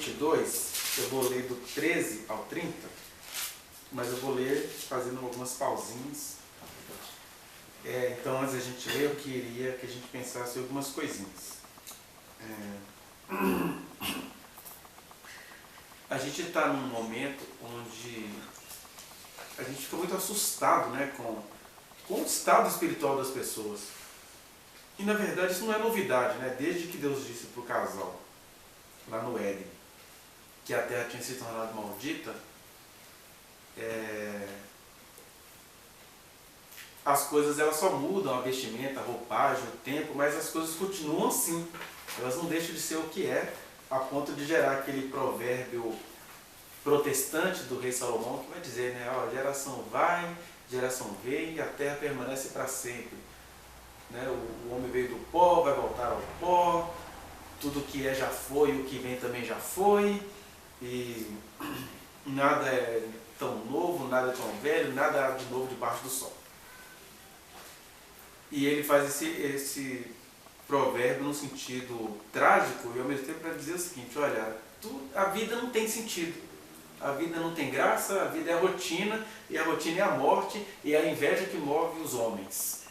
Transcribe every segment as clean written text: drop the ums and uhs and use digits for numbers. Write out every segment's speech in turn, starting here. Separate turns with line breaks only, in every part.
22, eu vou ler do 13 ao 30, mas eu vou ler fazendo algumas pausinhas. Então, antes da gente ler, eu queria que a gente pensasse em algumas coisinhas. A gente está num momento onde a gente fica muito assustado, né, com o estado espiritual das pessoas. E, na verdade, isso não é novidade, né? Desde que Deus disse para o casal, lá no Éden, que a terra tinha se tornado maldita, as coisas elas só mudam, a vestimenta, a roupagem, o tempo, mas as coisas continuam assim. Elas não deixam de ser o que é, a ponto de gerar aquele provérbio protestante do rei Salomão, que vai dizer, né, ó, geração vai, geração vem, e a terra permanece para sempre. Né? O homem veio do pó, vai voltar ao pó, tudo que é já foi, o que vem também já foi, e nada é tão novo, nada é tão velho, nada há de novo debaixo do sol. E ele faz esse provérbio num sentido trágico e ao mesmo tempo para dizer o seguinte, olha, a vida não tem sentido, a vida não tem graça, a vida é a rotina, e a rotina é a morte, e é a inveja que move os homens.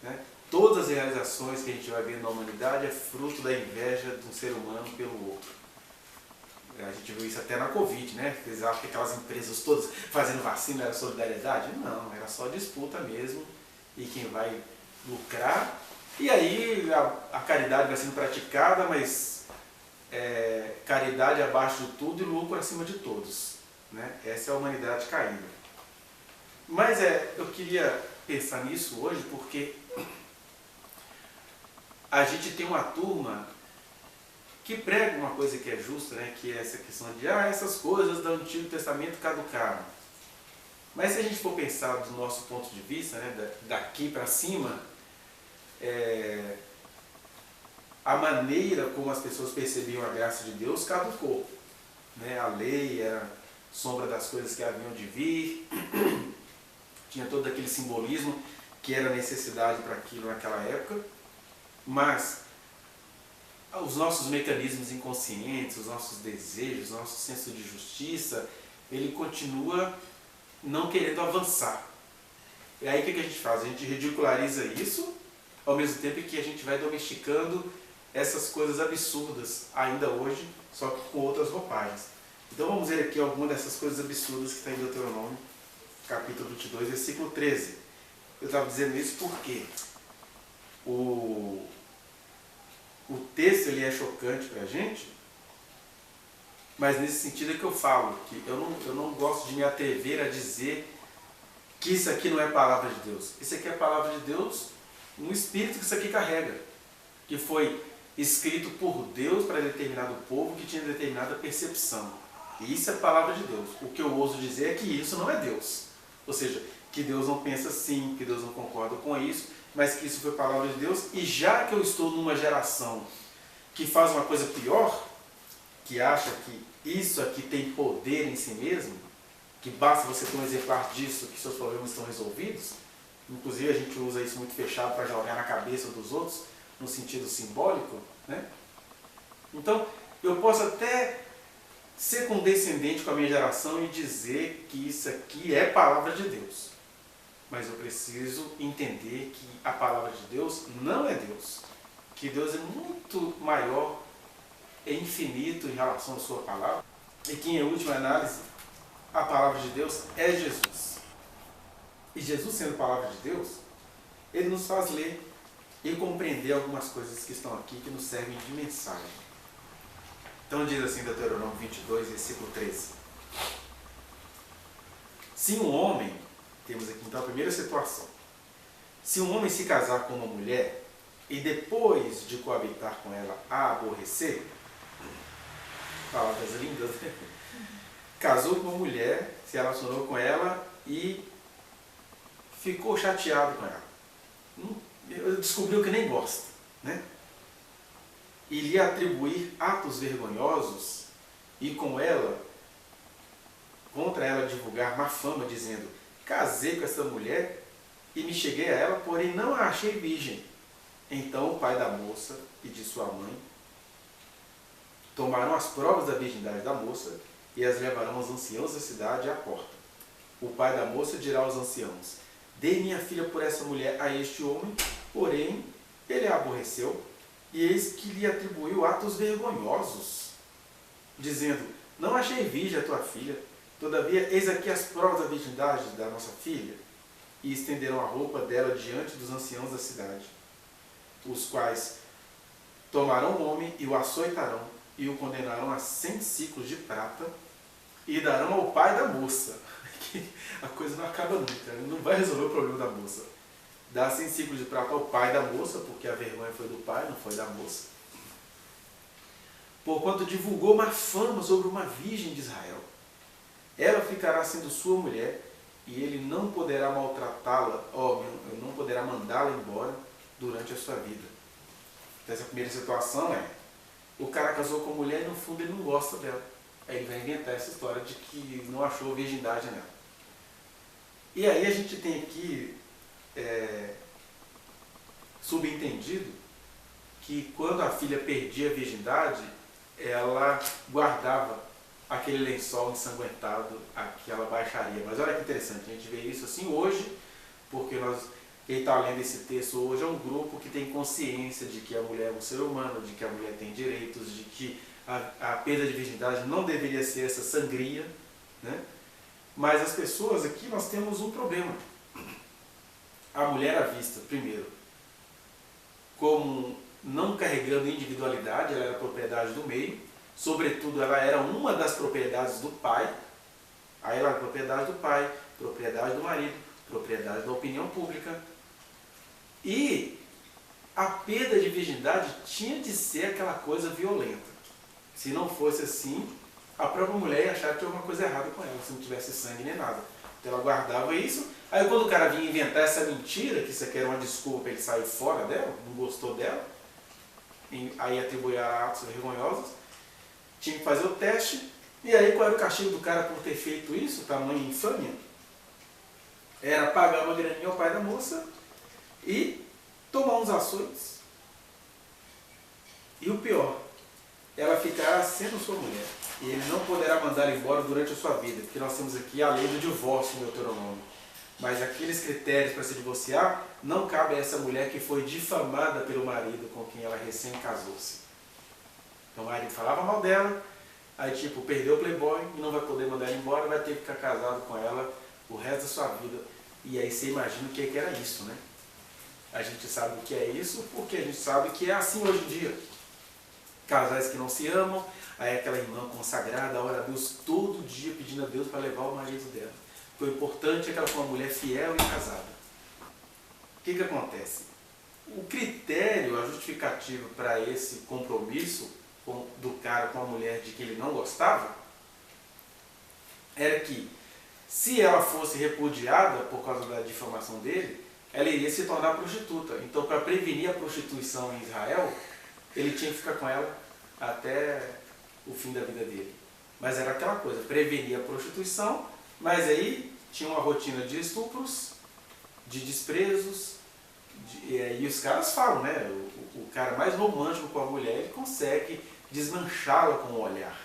Né? Todas as realizações que a gente vai ver na humanidade é fruto da inveja de um ser humano pelo outro. A gente viu isso até na Covid, né? Vocês acham que aquelas empresas todas fazendo vacina era solidariedade? Não, era só disputa mesmo, e quem vai lucrar. E aí a caridade vai sendo praticada, mas caridade abaixo de tudo e lucro acima de todos. Né? Essa é a humanidade caída. Mas eu queria pensar nisso hoje porque a gente tem uma turma que prega uma coisa que é justa, né? Que é essa questão de essas coisas do Antigo Testamento caducaram. Mas se a gente for pensar do nosso ponto de vista, né? Daqui para cima, a maneira como as pessoas percebiam a graça de Deus caducou. Né? A lei era sombra das coisas que haviam de vir, tinha todo aquele simbolismo que era necessidade para aquilo naquela época, mas os nossos mecanismos inconscientes, os nossos desejos, o nosso senso de justiça, ele continua não querendo avançar. E aí o que a gente faz? A gente ridiculariza isso, ao mesmo tempo que a gente vai domesticando essas coisas absurdas, ainda hoje, só que com outras roupagens. Então vamos ver aqui alguma dessas coisas absurdas que está em Deuteronômio, capítulo 22, versículo 13. Eu estava dizendo isso porque o texto ele é chocante para a gente, mas nesse sentido é que eu falo, que eu não gosto de me atrever a dizer que isso aqui não é palavra de Deus. Isso aqui é palavra de Deus no espírito que isso aqui carrega, que foi escrito por Deus para determinado povo que tinha determinada percepção. E isso é palavra de Deus. O que eu ouso dizer é que isso não é Deus. Ou seja, que Deus não pensa assim, que Deus não concorda com isso, mas que isso foi palavra de Deus. E já que eu estou numa geração que faz uma coisa pior, que acha que isso aqui tem poder em si mesmo, que basta você ter um exemplar disso, que seus problemas estão resolvidos, inclusive a gente usa isso muito fechado para jogar na cabeça dos outros, no sentido simbólico, né? Então, eu posso até ser condescendente com a minha geração e dizer que isso aqui é palavra de Deus. Mas eu preciso entender que a palavra de Deus não é Deus. Que Deus é muito maior e infinito em relação à sua palavra. E que, em última análise, a palavra de Deus é Jesus. E Jesus, sendo palavra de Deus, ele nos faz ler e compreender algumas coisas que estão aqui que nos servem de mensagem. Então diz assim Deuteronômio 22, versículo 13. Se um homem, temos aqui então a primeira situação, se um homem se casar com uma mulher e depois de coabitar com ela a aborrecer, palavras lindas, né? Casou com uma mulher, se relacionou com ela e ficou chateado com ela. Descobriu que nem gosta, né? E lhe atribuir atos vergonhosos e contra ela divulgar má fama, dizendo: casei com essa mulher e me cheguei a ela, porém não a achei virgem. Então o pai da moça e de sua mãe Tomarão as provas da virgindade da moça e as levarão aos anciãos da cidade à porta. O pai da moça dirá aos anciãos: dei minha filha por essa mulher a este homem, porém ele a aborreceu, e eis que lhe atribuiu atos vergonhosos, dizendo: não achei virgem a tua filha, todavia eis aqui as provas da virgindade da nossa filha. E estenderão a roupa dela diante dos anciãos da cidade, os quais tomarão o homem e o açoitarão, e o condenarão a 100 ciclos de prata, e darão ao pai da moça. A coisa não acaba nunca, ele não vai resolver o problema da moça. Dá 100 ciclos de prata ao pai da moça, porque a vergonha foi do pai, não foi da moça. Porquanto divulgou uma fama sobre uma virgem de Israel. Ela ficará sendo sua mulher, e ele não poderá maltratá-la, não poderá mandá-la embora durante a sua vida. Então, essa primeira situação é: o cara casou com a mulher e no fundo ele não gosta dela. Aí ele vai inventar essa história de que não achou virgindade nela. E aí a gente tem aqui subentendido que quando a filha perdia a virgindade, ela guardava aquele lençol ensanguentado, aquela baixaria. Mas olha que interessante, a gente vê isso assim hoje, porque quem está lendo esse texto hoje é um grupo que tem consciência de que a mulher é um ser humano, de que a mulher tem direitos, de que a perda de virgindade não deveria ser essa sangria, né? Mas as pessoas aqui, nós temos um problema. A mulher à vista, primeiro, como não carregando individualidade, ela era propriedade do meio, sobretudo ela era uma das propriedades do pai, aí ela era propriedade do pai, propriedade do marido, propriedade da opinião pública, e a perda de virgindade tinha de ser aquela coisa violenta. Se não fosse assim, a própria mulher ia achar que tinha alguma coisa errada com ela, se não tivesse sangue nem nada. Então ela guardava isso. Aí quando o cara vinha inventar essa mentira, que isso aqui era uma desculpa para ele sair fora dela, não gostou dela, aí atribuía atos vergonhosos, tinha que fazer o teste. E aí qual era o castigo do cara por ter feito isso, tamanho infâmia? Era pagar uma graninha ao pai da moça e tomar uns açoites. E o pior, ela ficará sendo sua mulher, e ele não poderá mandá-la embora durante a sua vida, porque nós temos aqui a lei do divórcio no Deuteronômio. Mas aqueles critérios para se divorciar não cabe a essa mulher que foi difamada pelo marido com quem ela recém casou-se. Então o marido falava mal dela, aí tipo, perdeu o playboy e não vai poder mandar ela embora, vai ter que ficar casado com ela o resto da sua vida. E aí você imagina o que era isso, né? A gente sabe o que é isso porque a gente sabe que é assim hoje em dia. Casais que não se amam, aí aquela irmã consagrada, ora a Deus todo dia pedindo a Deus para levar o marido dela. O importante é que ela foi uma mulher fiel e casada. O que acontece? O critério, a justificativa para esse compromisso do cara com a mulher de que ele não gostava, era que se ela fosse repudiada por causa da difamação dele, ela iria se tornar prostituta. Então, para prevenir a prostituição em Israel, ele tinha que ficar com ela até o fim da vida dele. Mas era aquela coisa, prevenir a prostituição, mas aí tinha uma rotina de estupros, de desprezos, e os caras falam, né? O cara mais romântico com a mulher, ele consegue desmanchá-la com o olhar.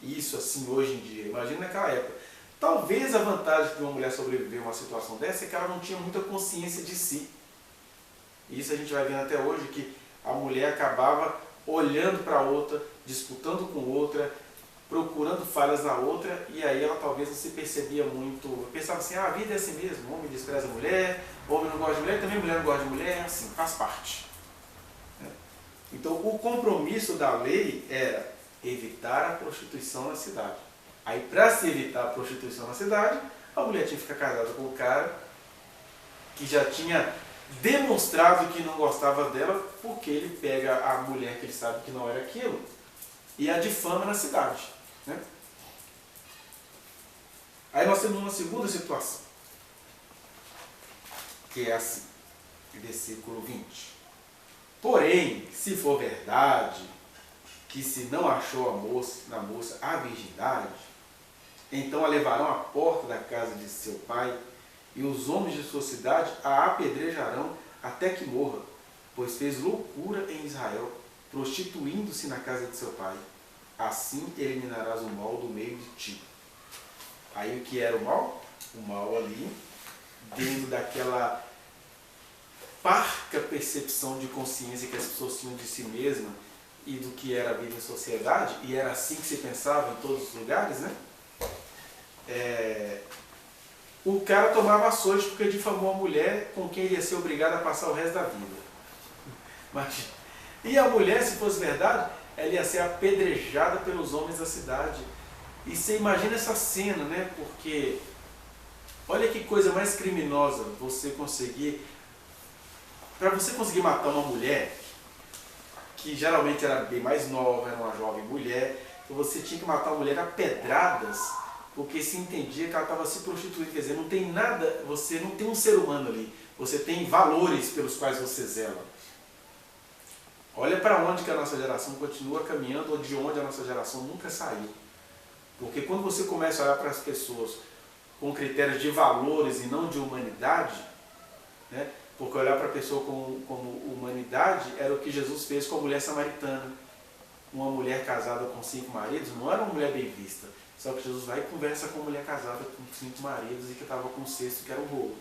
Isso assim hoje em dia, imagina naquela época. Talvez a vantagem de uma mulher sobreviver a uma situação dessa é que ela não tinha muita consciência de si. Isso a gente vai vendo até hoje, que a mulher acabava olhando para a outra, disputando com outra, procurando falhas na outra, e aí ela talvez não se percebia muito, pensava assim, a vida é assim mesmo, o homem despreza a mulher, o homem não gosta de mulher, também a mulher não gosta de mulher, assim, faz parte. Então o compromisso da lei era evitar a prostituição na cidade. Aí para se evitar a prostituição na cidade, a mulher tinha que ficar casada com o cara que já tinha demonstrado que não gostava dela, porque ele pega a mulher que ele sabe que não era aquilo e a difama na cidade, né? Aí nós temos uma segunda situação, que é assim, versículo 20. Porém, se for verdade que se não achou na moça a virgindade, então a levarão à porta da casa de seu pai, e os homens de sua cidade a apedrejarão até que morra, pois fez loucura em Israel, prostituindo-se na casa de seu pai. assim eliminarás o mal do meio de ti. Aí o que era o mal? O mal ali, dentro daquela parca percepção de consciência que as pessoas tinham de si mesmas e do que era a vida em sociedade, e era assim que se pensava em todos os lugares, né? O cara tomava açoite porque difamou a mulher com quem ele ia ser obrigado a passar o resto da vida. Imagina. E a mulher, se fosse verdade, ela ia ser apedrejada pelos homens da cidade. E você imagina essa cena, né? Porque olha que coisa mais criminosa você conseguir. Para você conseguir matar uma mulher, que geralmente era bem mais nova, era uma jovem mulher, então você tinha que matar uma mulher a pedradas, porque se entendia que ela estava se prostituindo. Quer dizer, não tem nada, você não tem um ser humano ali, você tem valores pelos quais você zela. Olha para onde que a nossa geração continua caminhando, ou de onde a nossa geração nunca saiu. Porque quando você começa a olhar para as pessoas com critérios de valores e não de humanidade, né? Porque olhar para a pessoa como humanidade era o que Jesus fez com a mulher samaritana. Uma mulher casada com 5 maridos não era uma mulher bem vista. Só que Jesus vai e conversa com uma mulher casada com 5 maridos e que estava com o 6º, que era o rolo.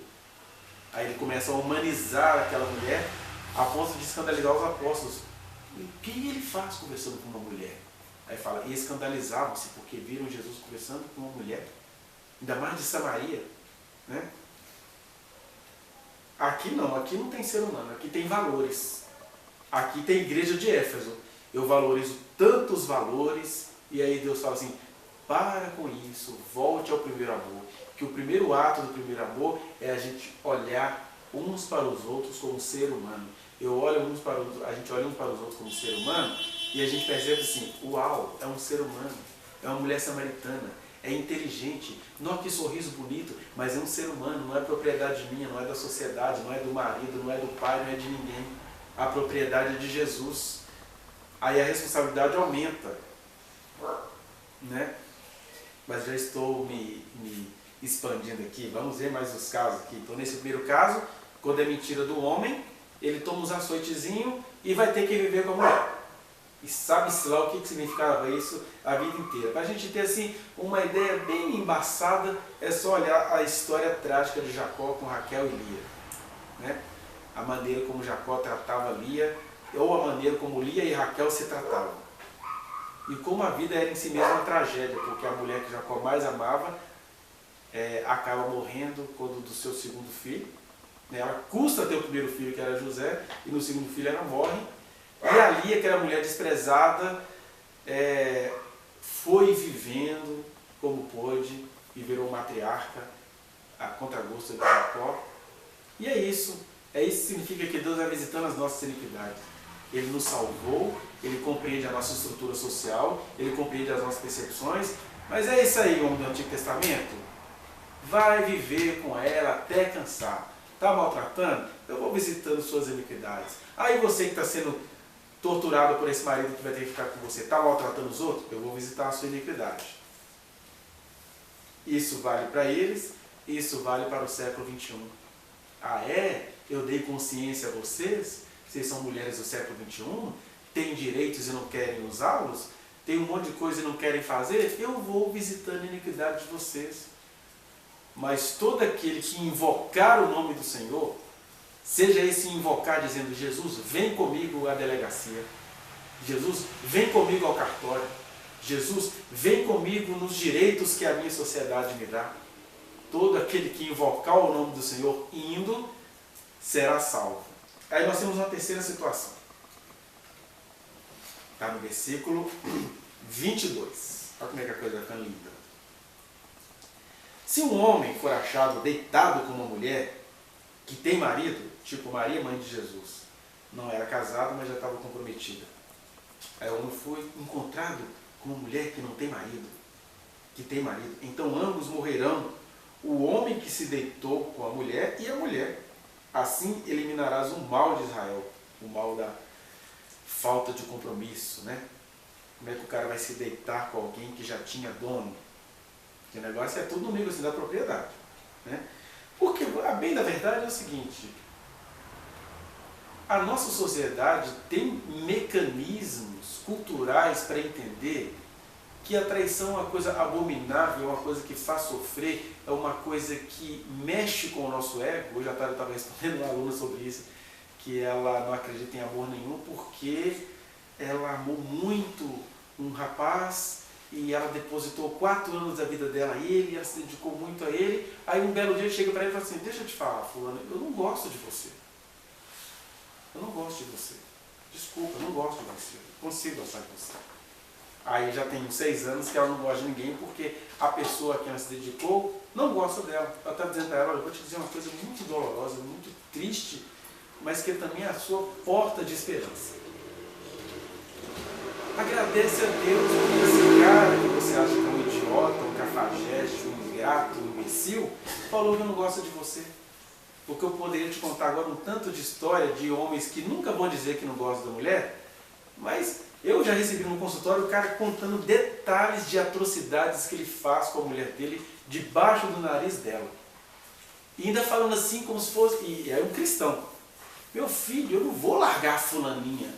Aí ele começa a humanizar aquela mulher a ponto de escandalizar os apóstolos. E o que ele faz conversando com uma mulher? Aí fala, e escandalizavam-se porque viram Jesus conversando com uma mulher, ainda mais de Samaria, né? Aqui não tem ser humano, aqui tem valores. Aqui tem a igreja de Éfeso. Eu valorizo tantos valores, e aí Deus fala assim, para com isso, volte ao primeiro amor. Que o primeiro ato do primeiro amor é a gente olhar uns para os outros como ser humano. A gente olha uns para os outros como ser humano, e a gente percebe assim, uau, é um ser humano, é uma mulher samaritana, é inteligente, não que sorriso bonito, mas é um ser humano, não é propriedade minha, não é da sociedade, não é do marido, não é do pai, não é de ninguém. A propriedade é de Jesus. Aí a responsabilidade aumenta, né? Mas já estou me expandindo aqui, vamos ver mais os casos aqui. Então nesse primeiro caso, quando é mentira do homem, ele toma uns açoitezinhos e vai ter que viver com a mulher. E sabe-se lá o que significava isso a vida inteira. Para a gente ter assim uma ideia bem embaçada, é só olhar a história trágica de Jacó com Raquel e Lia, né? A maneira como Jacó tratava Lia, ou a maneira como Lia e Raquel se tratavam. E como a vida era em si mesma uma tragédia, porque a mulher que Jacó mais amava acaba morrendo quando do seu segundo filho. Ela custa ter o primeiro filho, que era José, e no segundo filho ela morre. E a Lia, que era mulher desprezada, foi vivendo como pôde e virou matriarca a contragosto de Jacó. E é isso. É isso que significa que Deus vai visitando as nossas iniquidades. Ele nos salvou, Ele compreende a nossa estrutura social, Ele compreende as nossas percepções. Mas é isso aí, homem do Antigo Testamento. Vai viver com ela até cansar. Está maltratando? Eu vou visitando suas iniquidades. Aí você que está sendo torturado por esse marido que vai ter que ficar com você, está maltratando os outros? Eu vou visitar a sua iniquidade. Isso vale para eles, isso vale para o século XXI. Ah é? Eu dei consciência a vocês? Vocês são mulheres do século XXI? Têm direitos e não querem usá-los? Tem um monte de coisa e não querem fazer? Eu vou visitando a iniquidade de vocês. Mas todo aquele que invocar o nome do Senhor, seja esse invocar dizendo, Jesus, vem comigo à delegacia. Jesus, vem comigo ao cartório. Jesus, vem comigo nos direitos que a minha sociedade me dá. Todo aquele que invocar o nome do Senhor indo, será salvo. Aí nós temos uma terceira situação. Está no versículo 22. Olha como é que a coisa está linda. Se um homem for achado deitado com uma mulher que tem marido, tipo Maria, mãe de Jesus, não era casada, mas já estava comprometida. Aí o homem foi encontrado com uma mulher que não tem marido, que tem marido. Então ambos morrerão, o homem que se deitou com a mulher e a mulher. Assim eliminarás o mal de Israel, o mal da falta de compromisso, né? Como é que o cara vai se deitar com alguém que já tinha dono? O negócio é tudo no nível assim, da propriedade, né? Porque a bem da verdade é o seguinte, a nossa sociedade tem mecanismos culturais para entender que a traição é uma coisa abominável, é uma coisa que faz sofrer, é uma coisa que mexe com o nosso ego. Hoje à tarde eu estava respondendo uma aluna sobre isso, que ela não acredita em amor nenhum porque ela amou muito um rapaz e ela depositou 4 anos da vida dela a ele, ela se dedicou muito a ele. Aí um belo dia ele chega para ele e fala assim: deixa eu te falar, fulano, eu não gosto de você. Eu não gosto de você. Desculpa, eu não gosto de você. Eu consigo gostar de você. Aí já tem uns 6 anos que ela não gosta de ninguém porque a pessoa a quem ela se dedicou não gosta dela. Ela está dizendo para ela: olha, eu vou te dizer uma coisa muito dolorosa, muito triste, mas que também é a sua porta de esperança. Agradece a Deus por esse cara que você acha que é um idiota, um cafajeste, um ingrato, um imbecil, falou que não gosta de você. Porque eu poderia te contar agora um tanto de história de homens que nunca vão dizer que não gostam da mulher, mas eu já recebi num consultório o cara contando detalhes de atrocidades que ele faz com a mulher dele debaixo do nariz dela. E ainda falando assim como se fosse... E é um cristão. Meu filho, eu não vou largar a fulaninha,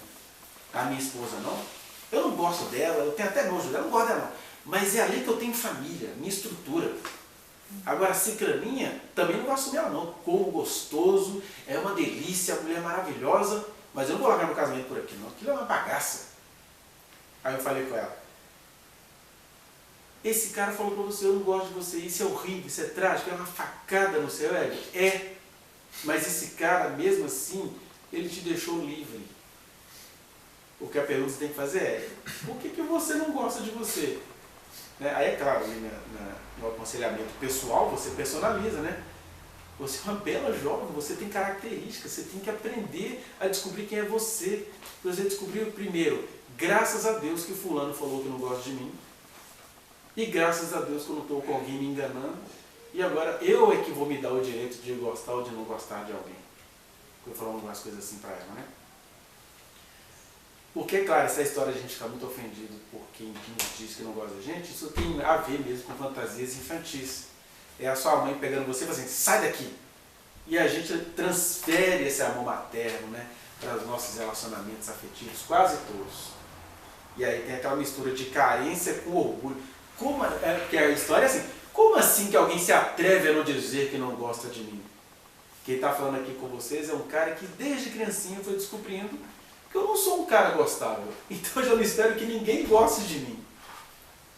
a minha esposa, não. Eu não gosto dela, eu tenho até nojo dela, eu não gosto dela não. Mas é ali que eu tenho família, minha estrutura. Agora, a cicraninha, também não vou assumir ela não. Como gostoso, é uma delícia, a mulher é maravilhosa, mas eu não vou largar meu casamento por aqui não. Aquilo é uma bagaça. Aí eu falei com ela: esse cara falou pra você, eu não gosto de você, isso é horrível, isso é trágico, é uma facada no seu ego. É, mas esse cara, mesmo assim, ele te deixou livre. O que a pergunta que você tem que fazer é: por que você não gosta de você? Né? Aí é claro, no aconselhamento pessoal você personaliza, né? Você é uma bela jovem, você tem características, você tem que aprender a descobrir quem é você. Você descobriu primeiro, graças a Deus que fulano falou que não gosta de mim, e graças a Deus que eu não estou com alguém me enganando, e agora eu é que vou me dar o direito de gostar ou de não gostar de alguém. Eu vou falar algumas coisas assim para ela, né? Porque, claro, essa história de a gente ficar muito ofendido por quem nos diz que não gosta da gente, isso tem a ver mesmo com fantasias infantis. É a sua mãe pegando você e falando assim: sai daqui! E a gente transfere esse amor materno, né, para os nossos relacionamentos afetivos, quase todos. E aí tem aquela mistura de carência com orgulho. Porque a história é assim: como assim que alguém se atreve a não dizer que não gosta de mim? Quem está falando aqui com vocês é um cara que desde criancinha foi descobrindo que eu não sou um cara gostável. Então eu já não espero que ninguém goste de mim.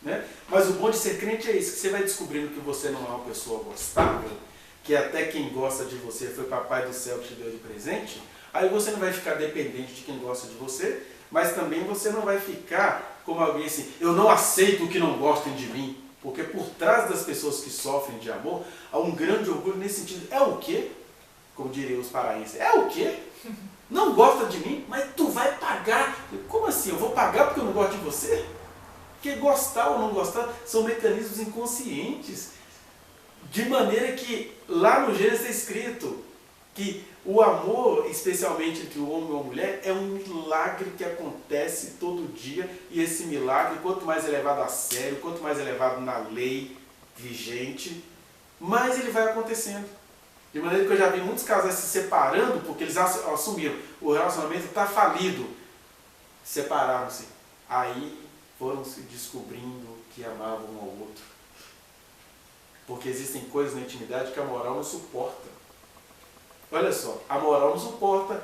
Né? Mas o bom de ser crente é isso, que você vai descobrindo que você não é uma pessoa gostável, que até quem gosta de você foi papai do céu que te deu de presente. Aí você não vai ficar dependente de quem gosta de você, mas também você não vai ficar como alguém assim: eu não aceito que não gostem de mim. Porque por trás das pessoas que sofrem de amor, há um grande orgulho nesse sentido. É o quê? Como diriam os paraenses. É o quê? Não gosta de mim, mas tu vai pagar. Como assim? Eu vou pagar porque eu não gosto de você? Porque gostar ou não gostar são mecanismos inconscientes. De maneira que lá no Gênesis está escrito que o amor, especialmente entre o homem e a mulher, é um milagre que acontece todo dia. E esse milagre, quanto mais é levado a sério, quanto mais é levado na lei vigente, mais ele vai acontecendo. De maneira que eu já vi muitos casais se separando porque eles assumiram: o relacionamento está falido. Separaram-se. Aí foram se descobrindo que amavam um ao outro. Porque existem coisas na intimidade que a moral não suporta. Olha só, a moral não suporta.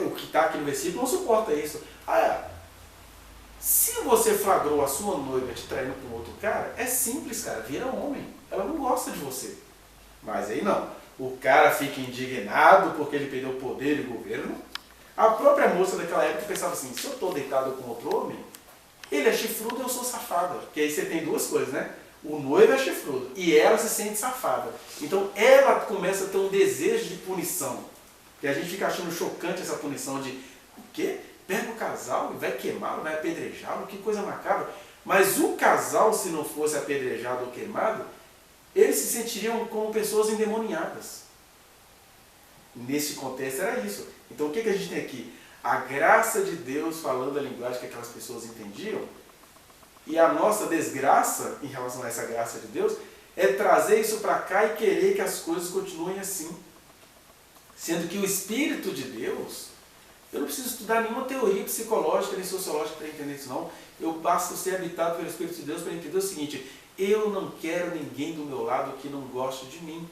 O que está aqui no versículo não suporta isso. Se você flagrou a sua noiva te traindo com outro cara, é simples, cara, vira homem. Ela não gosta de você. Mas aí não. O cara fica indignado porque ele perdeu o poder e o governo. A própria moça daquela época pensava assim: se eu estou deitado com outro homem, ele é chifrudo e eu sou safada. Porque aí você tem duas coisas, né? O noivo é chifrudo e ela se sente safada. Então ela começa a ter um desejo de punição. E a gente fica achando chocante essa punição de: o quê? Pega o casal e vai queimá-lo, vai apedrejá-lo, que coisa macabra. Mas o casal, se não fosse apedrejado ou queimado, eles se sentiriam como pessoas endemoniadas. Nesse contexto era isso. Então o que a gente tem aqui? A graça de Deus falando a linguagem que aquelas pessoas entendiam, e a nossa desgraça em relação a essa graça de Deus é trazer isso para cá e querer que as coisas continuem assim. Sendo que o Espírito de Deus Eu não preciso estudar nenhuma teoria psicológica nem sociológica para entender isso não. Eu basta ser habitado pelo Espírito de Deus para entender o seguinte: eu não quero ninguém do meu lado que não goste de mim.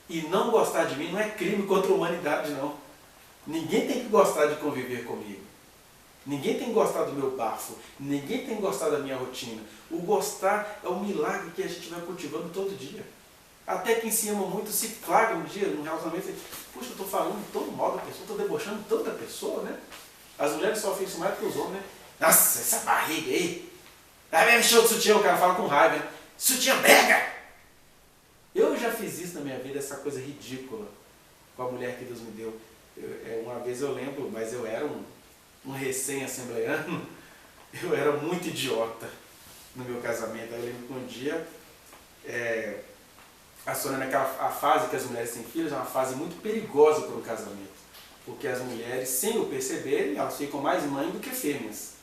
E não gostar de mim não é crime contra a humanidade, não. Ninguém tem que gostar de conviver comigo. Ninguém tem que gostar do meu bafo. Ninguém tem que gostar da minha rotina. O gostar é um milagre que a gente vai cultivando todo dia. Até quem se ama muito se flagra um dia num relacionamento e puxa, eu estou falando tão mal da pessoa, estou debochando tanto da pessoa, né? As mulheres sofrem isso mais que os homens, né? Nossa, essa barriga aí. Vai me encher o sutiã, o cara fala com raiva, né? Sutiã brega! Eu já fiz isso na minha vida, essa coisa ridícula com a mulher que Deus me deu. Uma vez eu lembro, mas eu era um recém-assembleano, eu era muito idiota no meu casamento. Aí eu lembro que um dia, a fase que as mulheres têm filhos é uma fase muito perigosa para o casamento. Porque as mulheres, sem o perceberem, elas ficam mais mães do que fêmeas.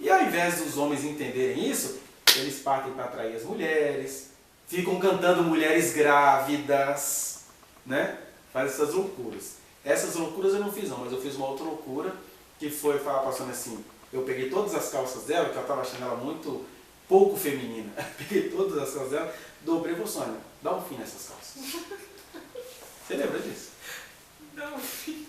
E ao invés dos homens entenderem isso, eles partem para atrair as mulheres, ficam cantando mulheres grávidas, né? Faz essas loucuras. Essas loucuras eu não fiz não, mas eu fiz uma outra loucura, que foi falar para a Sônia assim, eu peguei todas as calças dela, que eu estava achando ela muito pouco feminina, peguei todas as calças dela, dobrei para a Sônia, dá um fim nessas calças. Você lembra disso?
Dá um fim.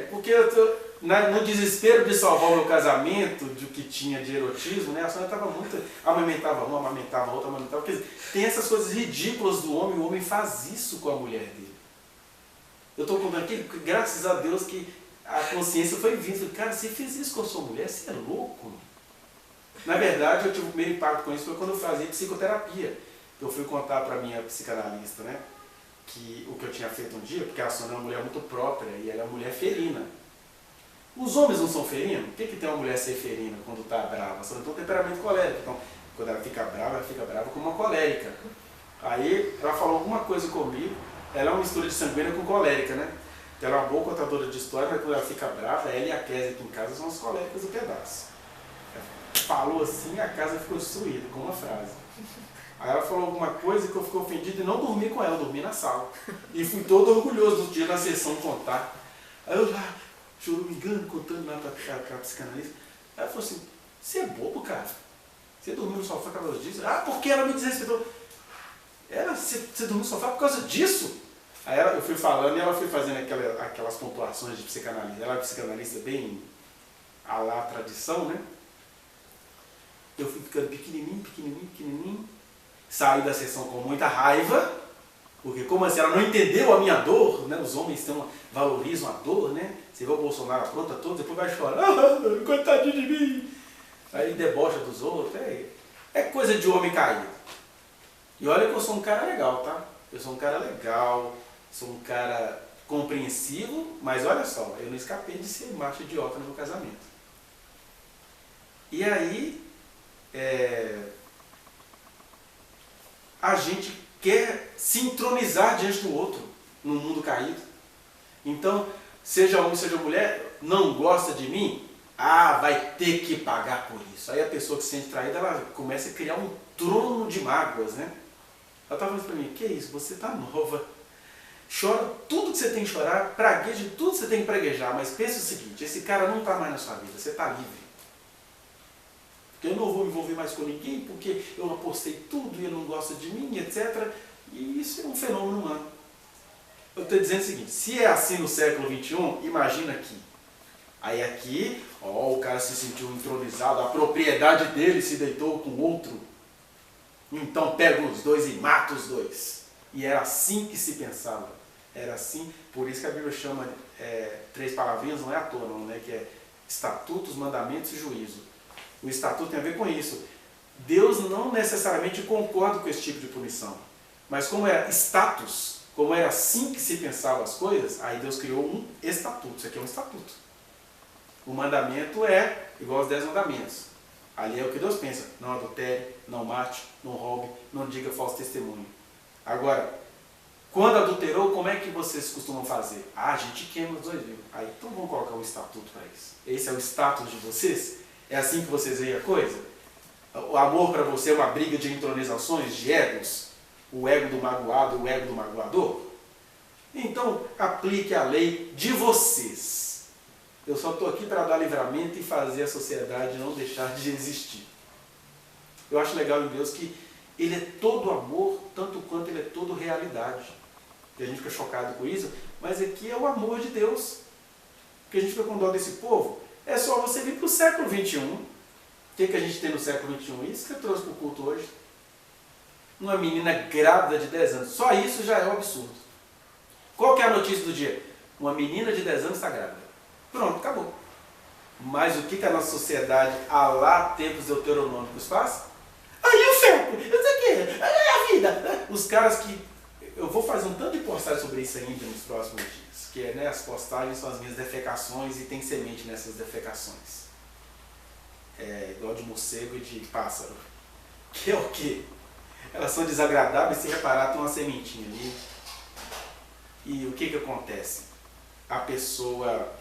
Porque eu tô no desespero de salvar o meu casamento, do que tinha de erotismo, né? A Sônia estava muito, amamentava uma, amamentava outra, amamentava, quer dizer, tem essas coisas ridículas do homem, o homem faz isso com a mulher dele. Eu estou contando aqui, graças a Deus que a consciência foi vindo. Cara, você fez isso com a sua mulher? Você é louco? Na verdade, eu tive o primeiro impacto com isso foi quando eu fazia psicoterapia. Eu fui contar para a minha psicanalista, né, que o que eu tinha feito um dia, porque a Sônia é uma mulher muito própria e ela é uma mulher ferina. Os homens não são ferinos? O que tem uma mulher ser ferina quando está brava? A Sônia tem um temperamento colérico. Então, quando ela fica brava como uma colérica. Aí ela falou alguma coisa comigo. Ela é uma mistura de sanguínea com colérica, né? Ela é uma boa contadora de história, mas quando ela fica brava, ela e a Kézia aqui em casa são as coléricas do pedaço. Falou assim, a casa ficou destruída, com uma frase. Aí ela falou alguma coisa que eu fiquei ofendido e não dormi com ela, dormi na sala. E fui todo orgulhoso do dia na sessão contar. Aí eu lá, choramingando, contando lá para a psicanalista. Aí ela falou assim, você é bobo, cara? Você dormiu no sofá por causa disso? Ah, porque ela me desrespeitou. Você dormiu no sofá por causa disso? Aí eu fui falando e ela foi fazendo aquelas pontuações de psicanalista. Ela é psicanalista bem à la tradição, né? Eu fui ficando pequenininho. Saí da sessão com muita raiva, porque como assim, ela não entendeu a minha dor, né? Os homens valorizam a dor, né? Você vê o Bolsonaro apronta todo, depois vai chorar, coitadinho de mim. Aí debocha dos outros, é coisa de homem caído. E olha que eu sou um cara legal, tá? Eu sou um cara legal, sou um cara compreensivo, mas olha só, eu não escapei de ser macho idiota no meu casamento. E aí, a gente quer se entronizar diante do outro, no mundo caído. Então, seja homem, seja mulher, não gosta de mim, vai ter que pagar por isso. Aí a pessoa que se sente traída, ela começa a criar um trono de mágoas, né? Ela estava falando para mim, que isso, você está nova, chora tudo que você tem que chorar, pragueja tudo que você tem que praguejar, mas pensa o seguinte, esse cara não está mais na sua vida, você está livre. Porque eu não vou me envolver mais com ninguém, porque eu apostei tudo e ele não gosta de mim, etc. E isso é um fenômeno humano. Eu estou dizendo o seguinte, se é assim no século XXI, imagina aqui. Aí aqui, o cara se sentiu entronizado, a propriedade dele se deitou com outro. Então pega os dois e mata os dois. E era assim que se pensava. Era assim, por isso que a Bíblia chama 3 palavrinhas, não é à toa, não, né? Que é estatutos, mandamentos e juízo. O estatuto tem a ver com isso. Deus não necessariamente concorda com esse tipo de punição. Mas como era status, como era assim que se pensavam as coisas, aí Deus criou um estatuto. Isso aqui é um estatuto. O mandamento é igual aos 10 mandamentos. Ali é o que Deus pensa. Não adultere, não mate, não roube, não diga falso testemunho. Agora, quando adulterou, como é que vocês costumam fazer? A gente queima os 2 vivos. Aí, então vamos colocar um estatuto para isso. Esse é o status de vocês? É assim que vocês veem a coisa? O amor para você é uma briga de entronizações, de egos? O ego do magoado e o ego do magoador? Então, aplique a lei de vocês. Eu só estou aqui para dar livramento e fazer a sociedade não deixar de existir. Eu acho legal em Deus que Ele é todo amor, tanto quanto Ele é todo realidade. E a gente fica chocado com isso, mas aqui é o amor de Deus. Porque a gente fica com dó desse povo. É só você vir para o século XXI. O que a gente tem no século XXI? Isso que eu trouxe para o culto hoje. Uma menina grávida de 10 anos. Só isso já é um absurdo. Qual que é a notícia do dia? Uma menina de 10 anos está grávida. Pronto, acabou. Mas o que a nossa sociedade, há lá tempos deuteronômicos, faz? Aí o século, eu sei o quê, aí a vida. Os caras que... Eu vou fazer um tanto de postagem sobre isso ainda nos próximos dias. Que é, né, as postagens são as minhas defecações e tem semente nessas defecações. É igual de morcego e de pássaro. Que é o quê? Elas são desagradáveis, se reparar, tem uma sementinha ali. E o que acontece? A pessoa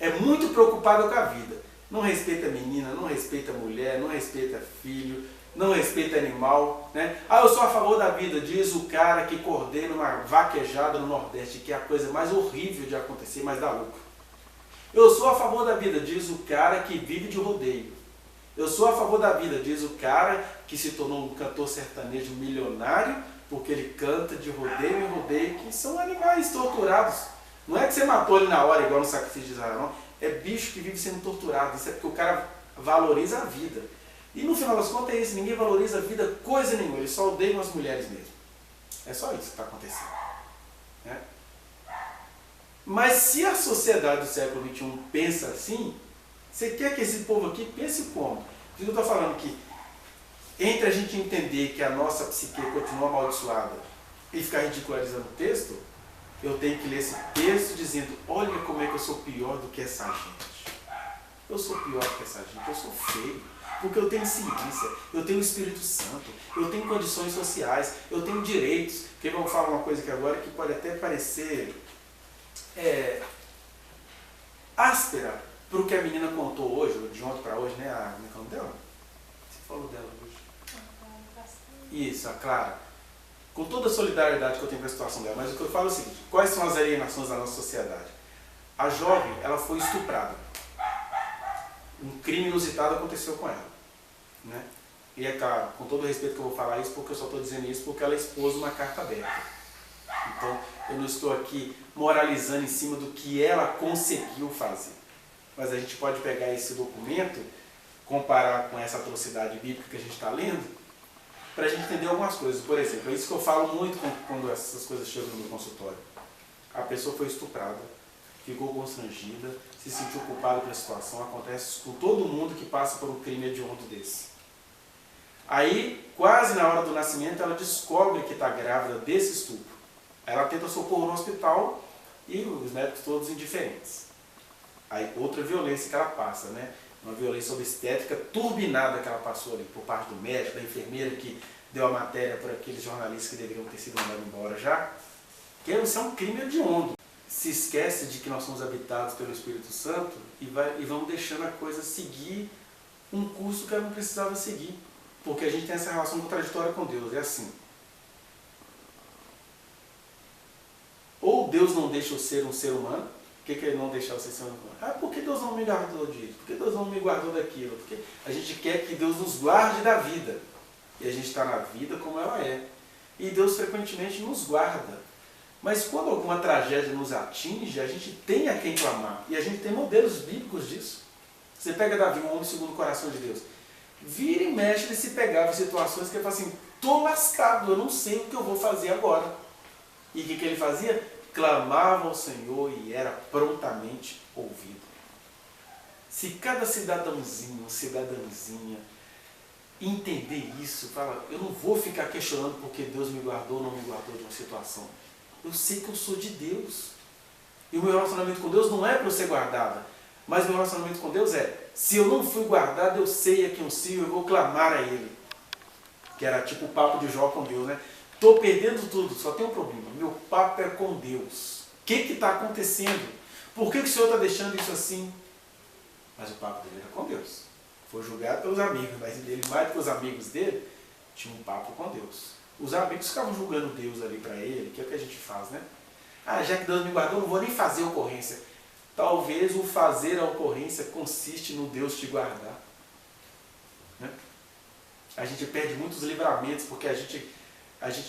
é muito preocupada com a vida. Não respeita a menina, não respeita a mulher, não respeita filho, não respeita animal. Né? Ah, eu sou a favor da vida, diz o cara que coordena uma vaquejada no Nordeste, que é a coisa mais horrível de acontecer, mas dá lucro. Eu sou a favor da vida, diz o cara que vive de rodeio. Eu sou a favor da vida, diz o cara que se tornou um cantor sertanejo milionário, porque ele canta de rodeio em rodeio, que são animais torturados. Não é que você matou ele na hora, igual no sacrifício de Israel, não. É bicho que vive sendo torturado. Isso é porque o cara valoriza a vida. E no final das contas é isso, ninguém valoriza a vida coisa nenhuma, eles só odeiam as mulheres mesmo. É só isso que está acontecendo. Né? Mas se a sociedade do século XXI pensa assim, você quer que esse povo aqui pense como? Eu estou falando que entre a gente entender que a nossa psique continua amaldiçoada e ficar ridicularizando o texto, eu tenho que ler esse texto dizendo, olha como é que eu sou pior do que essa gente. Eu sou pior do que essa gente, eu sou feio. Porque eu tenho ciência, eu tenho o Espírito Santo, eu tenho condições sociais, eu tenho direitos. Porque vamos falar uma coisa aqui agora que pode até parecer áspera para o que a menina contou hoje, de ontem para hoje, né? Como é o nome dela? Você falou dela hoje. Isso, a Clara. Com toda a solidariedade que eu tenho com a situação dela, mas o que eu falo é o seguinte, quais são as alienações da nossa sociedade? A jovem, ela foi estuprada. Um crime inusitado aconteceu com ela. Né? E é claro, com todo o respeito que eu vou falar isso, porque eu só estou dizendo isso porque ela expôs uma carta aberta. Então, eu não estou aqui moralizando em cima do que ela conseguiu fazer. Mas a gente pode pegar esse documento, comparar com essa atrocidade bíblica que a gente está lendo, para a gente entender algumas coisas. Por exemplo, é isso que eu falo muito quando essas coisas chegam no meu consultório. A pessoa foi estuprada, ficou constrangida, se sentiu culpada pela situação. Acontece com todo mundo que passa por um crime hediondo desse. Aí, quase na hora do nascimento, ela descobre que está grávida desse estupro. Ela tenta socorro no hospital e os médicos todos indiferentes. Aí, outra violência que ela passa, né? Uma violência obstétrica turbinada que ela passou ali por parte do médico, da enfermeira que deu a matéria para aqueles jornalistas que deveriam ter sido mandados embora já. Que isso é um crime hediondo. Se esquece de que nós somos habitados pelo Espírito Santo e vamos deixando a coisa seguir um curso que ela não precisava seguir. Porque a gente tem essa relação contraditória com Deus. É assim. Ou Deus não deixa eu ser um ser humano. Por que ele não deixa você ser um ser humano? Ah, por que Deus não me guardou disso? Por que Deus não me guardou daquilo? Porque a gente quer que Deus nos guarde da vida. E a gente está na vida como ela é. E Deus frequentemente nos guarda. Mas quando alguma tragédia nos atinge, a gente tem a quem clamar. E a gente tem modelos bíblicos disso. Você pega Davi, um homem segundo o coração de Deus. Vira e mexe, ele se pegava em situações que ele fala assim, estou lascado, eu não sei o que eu vou fazer agora. E o que ele fazia? Clamava ao Senhor e era prontamente ouvido. Se cada cidadãozinho, cidadãzinha, entender isso, fala, eu não vou ficar questionando porque Deus me guardou ou não me guardou de uma situação. Eu sei que eu sou de Deus. E o meu relacionamento com Deus não é para eu ser guardada. Mas o meu relacionamento com Deus é, se eu não fui guardado, eu sei a quem eu sirvo, eu vou clamar a Ele. Que era tipo o papo de Jó com Deus, né? Estou perdendo tudo, só tem um problema. Meu papo é com Deus. O que está acontecendo? Por que o Senhor está deixando isso assim? Mas o papo dele era com Deus. Foi julgado pelos amigos, mas ele, mais do que os amigos dele, tinha um papo com Deus. Os amigos ficavam julgando Deus ali para ele, que é o que a gente faz, né? Ah, já que Deus me guardou, não vou nem fazer ocorrência. Talvez o fazer a ocorrência consiste no Deus te guardar. Né? A gente perde muitos livramentos porque a gente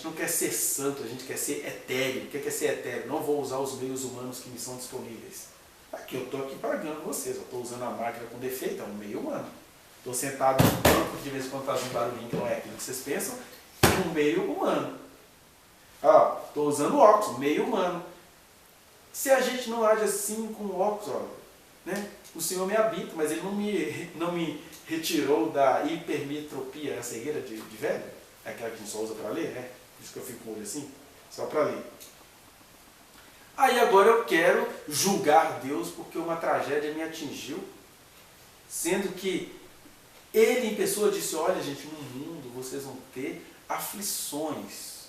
não quer ser santo, a gente quer ser etéreo. O que é ser etéreo? Não vou usar os meios humanos que me são disponíveis. Aqui eu estou aqui pagando vocês, eu estou usando a máquina com defeito, é um meio humano. Estou sentado no banco, de vez em quando faz um barulhinho que não é aquilo que vocês pensam, é um meio humano. Estou usando óculos, meio humano. Se a gente não age assim com óculos, olha, né? O Senhor me habita, mas Ele não me retirou da hipermetropia, a cegueira de velho. É aquela que a gente só usa para ler, né? Por isso que eu fico com o olho assim, só para ler. Aí agora eu quero julgar Deus porque uma tragédia me atingiu, sendo que Ele em pessoa disse, olha gente, no mundo vocês vão ter aflições.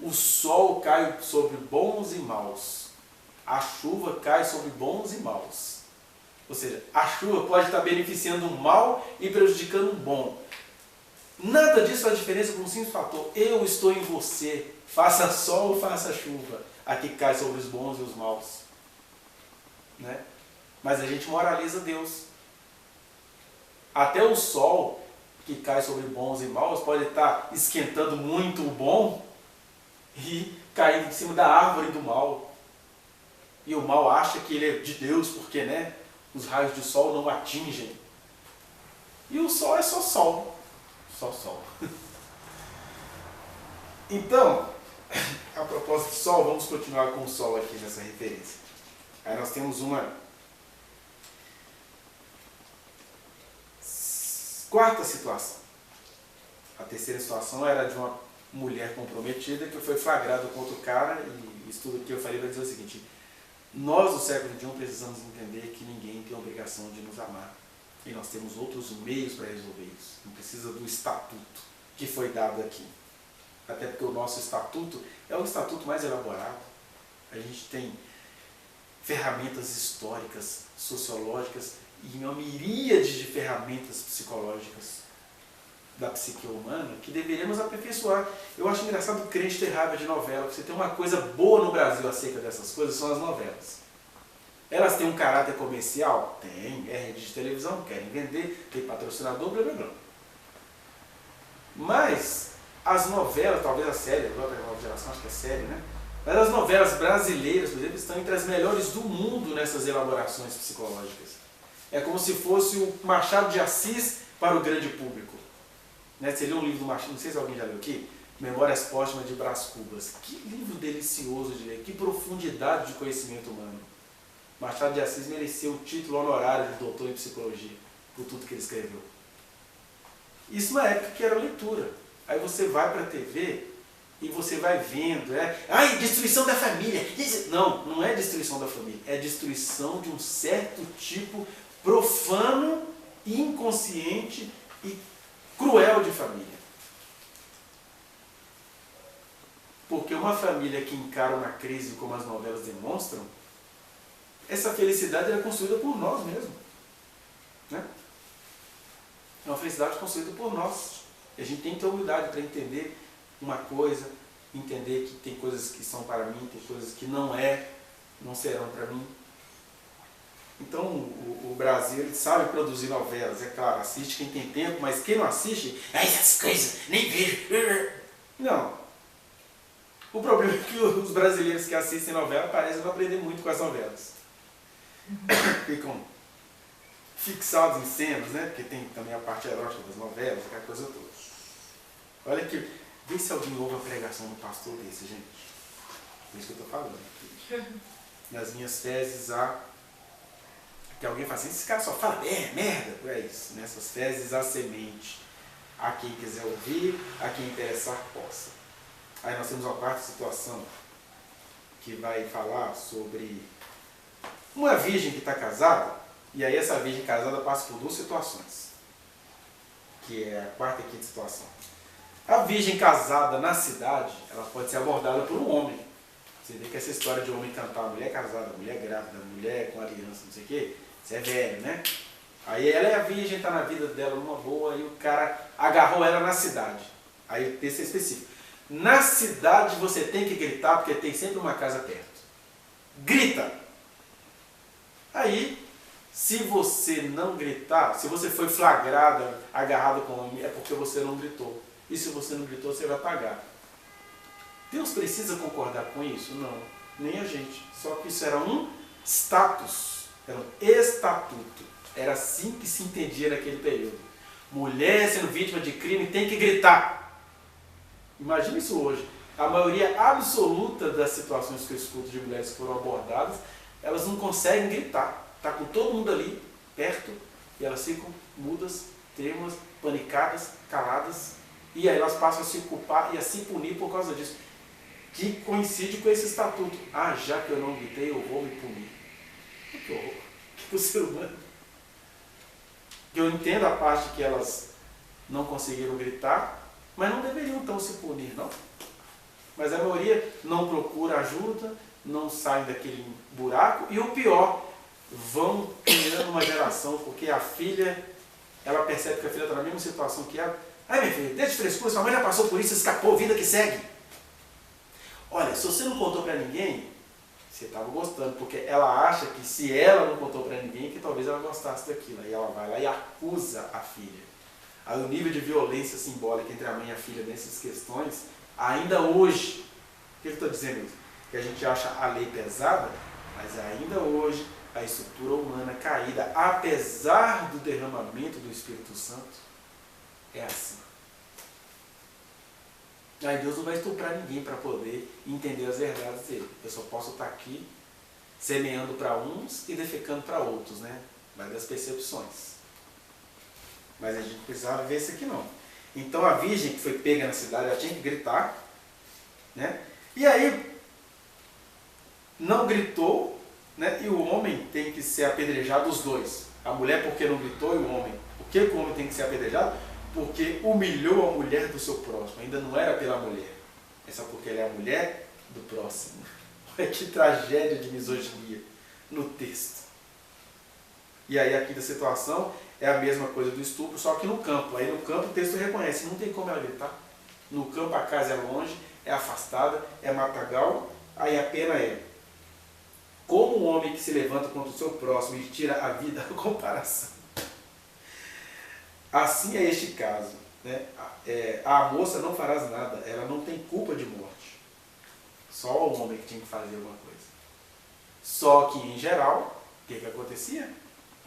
O sol cai sobre bons e maus. A chuva cai sobre bons e maus. Ou seja, a chuva pode estar beneficiando um mal e prejudicando um bom. Nada disso faz diferença por um simples fator. Eu estou em você. Faça sol ou faça chuva. Aqui cai sobre os bons e os maus. Né? Mas a gente moraliza Deus. Até o sol que cai sobre bons e maus pode estar esquentando muito o bom e caindo em cima da árvore do mal. E o mal acha que ele é de Deus porque, né, os raios do sol não atingem. E o sol é só sol. Só sol. Então, a propósito do sol, vamos continuar com o sol aqui nessa referência. Aí nós temos uma quarta situação. A terceira situação era de uma mulher comprometida que foi flagrada contra o cara, e isso tudo que eu falei vai dizer o seguinte: nós do século XXI precisamos entender que ninguém tem a obrigação de nos amar. E nós temos outros meios para resolver isso. Não precisa do estatuto que foi dado aqui. Até porque o nosso estatuto é o estatuto mais elaborado. A gente tem ferramentas históricas, sociológicas e uma miríade de ferramentas psicológicas da psique humana que deveríamos aperfeiçoar. Eu acho engraçado o crente ter raiva de novela, porque você tem uma coisa boa no Brasil acerca dessas coisas, são as novelas. Elas têm um caráter comercial? Tem. É rede de televisão, querem vender, tem patrocinador, blá blá blá. Mas as novelas, talvez a série, agora a nova geração acho que é série, né? Mas as novelas brasileiras, por exemplo, estão entre as melhores do mundo nessas elaborações psicológicas. É como se fosse o Machado de Assis para o grande público. Né? Você lê um livro do Machado, não sei se alguém já leu aqui, Memórias Póstumas de Brás Cubas. Que livro delicioso de ler, que profundidade de conhecimento humano. Machado de Assis mereceu o título honorário de doutor em psicologia, por tudo que ele escreveu. Isso na época que era leitura. Aí você vai para a TV e você vai vendo, ai, destruição da família. Não, não é destruição da família, é destruição de um certo tipo profano, inconsciente e cruel de família. Porque uma família que encara uma crise como as novelas demonstram, essa felicidade é construída por nós mesmos. Né? É uma felicidade construída por nós. E a gente tem que ter humildade para entender uma coisa, entender que tem coisas que são para mim, tem coisas que não serão para mim. Então o Brasil ele sabe produzir novelas, é claro, assiste quem tem tempo, mas quem não assiste, essas coisas, nem vejo. Não. O problema é que os brasileiros que assistem novela parecem não aprender muito com as novelas. Ficam fixados em cenas, né? Porque tem também a parte erótica das novelas, aquela coisa toda. Olha aqui, vê se alguém ouve a pregação do pastor desse, gente. É isso que eu estou falando aqui. Nas minhas fezes há... Que alguém fala assim, esse cara só fala merda. É isso, nessas fezes há semente. A quem quiser ouvir, a quem interessar possa. Aí nós temos uma quarta situação que vai falar sobre uma virgem que está casada, e aí essa virgem casada passa por duas situações, que é a quarta e quinta situação. A virgem casada na cidade, ela pode ser abordada por um homem. Você vê que essa história de homem cantar a mulher casada, a mulher grávida, a mulher com aliança, não sei o quê, isso é velho, né? Aí ela é a virgem, está na vida dela numa boa, e o cara agarrou ela na cidade. Aí o texto é específico. Na cidade você tem que gritar, porque tem sempre uma casa perto. Grita! Aí, se você não gritar, se você foi flagrada, agarrado com o homem, é porque você não gritou. E se você não gritou, você vai pagar. Deus precisa concordar com isso? Não, nem a gente. Só que isso era um status, era um estatuto. Era assim que se entendia naquele período. Mulher sendo vítima de crime tem que gritar. Imagina isso hoje. A maioria absoluta das situações que eu escuto de mulheres que foram abordadas, elas não conseguem gritar. Está com todo mundo ali, perto, e elas ficam mudas, trêmulas, panicadas, caladas, e aí elas passam a se culpar e a se punir por causa disso. Que coincide com esse estatuto. Ah, já que eu não gritei, eu vou me punir. Que horror. Que o ser humano... Eu entendo a parte que elas não conseguiram gritar, mas não deveriam então se punir, não. Mas a maioria não procura ajuda, não sai daquele buraco, e o pior, vão criando uma geração, porque a filha, ela percebe que a filha está na mesma situação que ela. Ai, minha filha, desde frescura, sua mãe já passou por isso, escapou, vida que segue. Olha, se você não contou para ninguém, você estava gostando, porque ela acha que se ela não contou para ninguém, que talvez ela gostasse daquilo. Aí ela vai lá e acusa a filha. Aí o nível de violência simbólica entre a mãe e a filha nessas questões, ainda hoje, o que eu estou dizendo isso? Que a gente acha a lei pesada, mas ainda hoje a estrutura humana caída, apesar do derramamento do Espírito Santo, é assim. Aí Deus não vai estuprar ninguém para poder entender as verdades dele. Eu só posso estar aqui semeando para uns e defecando para outros, né? Vai das percepções. Mas a gente precisava ver isso aqui não. Então a virgem que foi pega na cidade, ela tinha que gritar, né? E aí, não gritou, né? E o homem tem que ser apedrejado, os dois. A mulher porque não gritou e o homem. Por que o homem tem que ser apedrejado? Porque humilhou a mulher do seu próximo. Ainda não era pela mulher. É só porque ela é a mulher do próximo. Olha que tragédia de misoginia no texto. E aí aqui da situação é a mesma coisa do estupro, só que no campo. Aí no campo o texto reconhece, não tem como ela gritar. No campo a casa é longe, é afastada, é matagal. Aí a pena é, como um homem que se levanta contra o seu próximo e tira a vida, a comparação. Assim é este caso, né? A moça não farás nada, ela não tem culpa de morte. Só o homem que tinha que fazer alguma coisa. Só que, em geral, o que acontecia?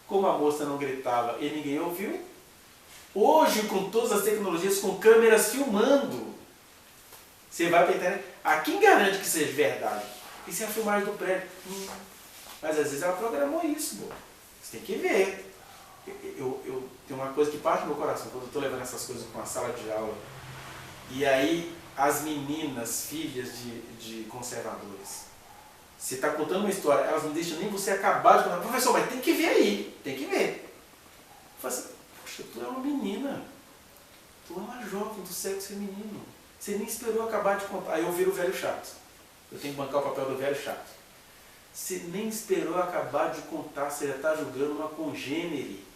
Como a moça não gritava e ninguém ouviu, hoje, com todas as tecnologias, com câmeras filmando, você vai para a internet, quem garante que seja verdade? Isso é a filmagem do prédio. Mas às vezes ela programou isso, pô. Você tem que ver. Eu tenho uma coisa que parte do meu coração, quando eu estou levando essas coisas para uma sala de aula, e aí as meninas, filhas de conservadores, você está contando uma história, elas não deixam nem você acabar de contar. Professor, mas tem que ver aí, tem que ver. Eu falo assim, poxa, tu é uma menina, tu é uma jovem do sexo feminino, você nem esperou acabar de contar. Aí eu viro o velho chato, eu tenho que bancar o papel do velho chato. Você nem esperou acabar de contar, você já está julgando uma congênere.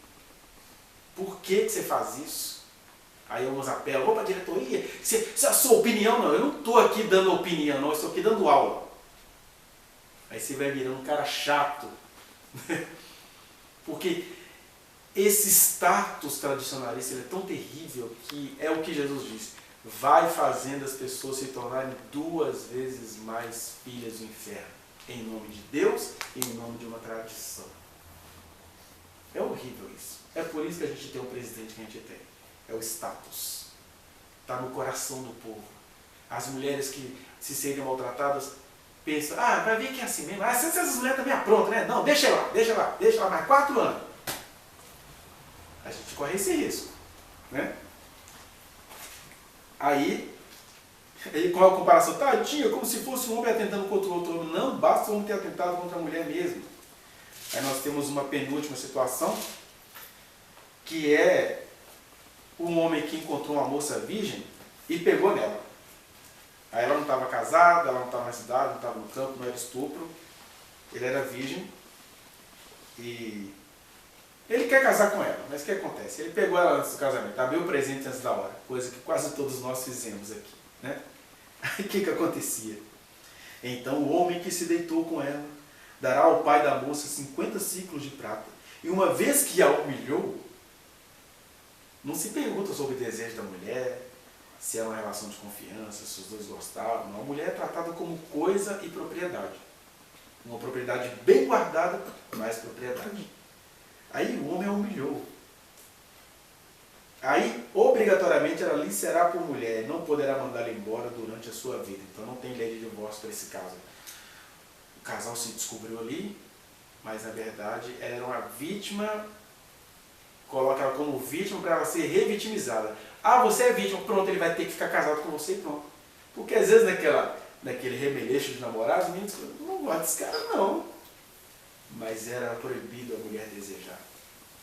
Por que você faz isso? Aí uns apelam, vou para a diretoria, se a sua opinião não, eu não estou aqui dando opinião, não, eu estou aqui dando aula. Aí você vai virando um cara chato. Porque esse status tradicionalista ele é tão terrível que é o que Jesus disse. Vai fazendo as pessoas se tornarem 2 vezes mais filhas do inferno. Em nome de Deus e em nome de uma tradição. É horrível isso. É por isso que a gente tem o presidente que a gente tem. É o status. Está no coração do povo. As mulheres que se sentem maltratadas pensam, vai ver que é assim mesmo. Se essas mulheres também aprontam, né? Não, deixa lá mais 4 anos. A gente corre esse risco. Né? Aí com a comparação, tadinha, como se fosse um homem atentando contra o outro homem. Não, basta o homem ter atentado contra a mulher mesmo. Aí nós temos uma penúltima situação, que é um homem que encontrou uma moça virgem e pegou nela. Aí ela não estava casada, ela não estava na cidade, não estava no campo, não era estupro. Ele era virgem e ele quer casar com ela, mas o que acontece? Ele pegou ela antes do casamento, abriu o presente antes da hora, coisa que quase todos nós fizemos aqui, né? Aí o que acontecia? Então o homem que se deitou com ela dará ao pai da moça 50 ciclos de prata. E uma vez que a humilhou, não se pergunta sobre o desejo da mulher, se é uma relação de confiança, se os dois gostavam. Não. A mulher é tratada como coisa e propriedade. Uma propriedade bem guardada, mais propriedade. Aí o homem a humilhou. Aí, obrigatoriamente, ela lhe será por mulher, não poderá mandá-la embora durante a sua vida. Então não tem lei de divórcio para esse caso. O casal se descobriu ali, mas na verdade ela era uma vítima, coloca ela como vítima para ela ser revitimizada. Ah, você é vítima, pronto, ele vai ter que ficar casado com você e pronto. Porque às vezes naquele remeleixo de namorados, os meninos não gostam desse cara não. Mas era proibido a mulher desejar.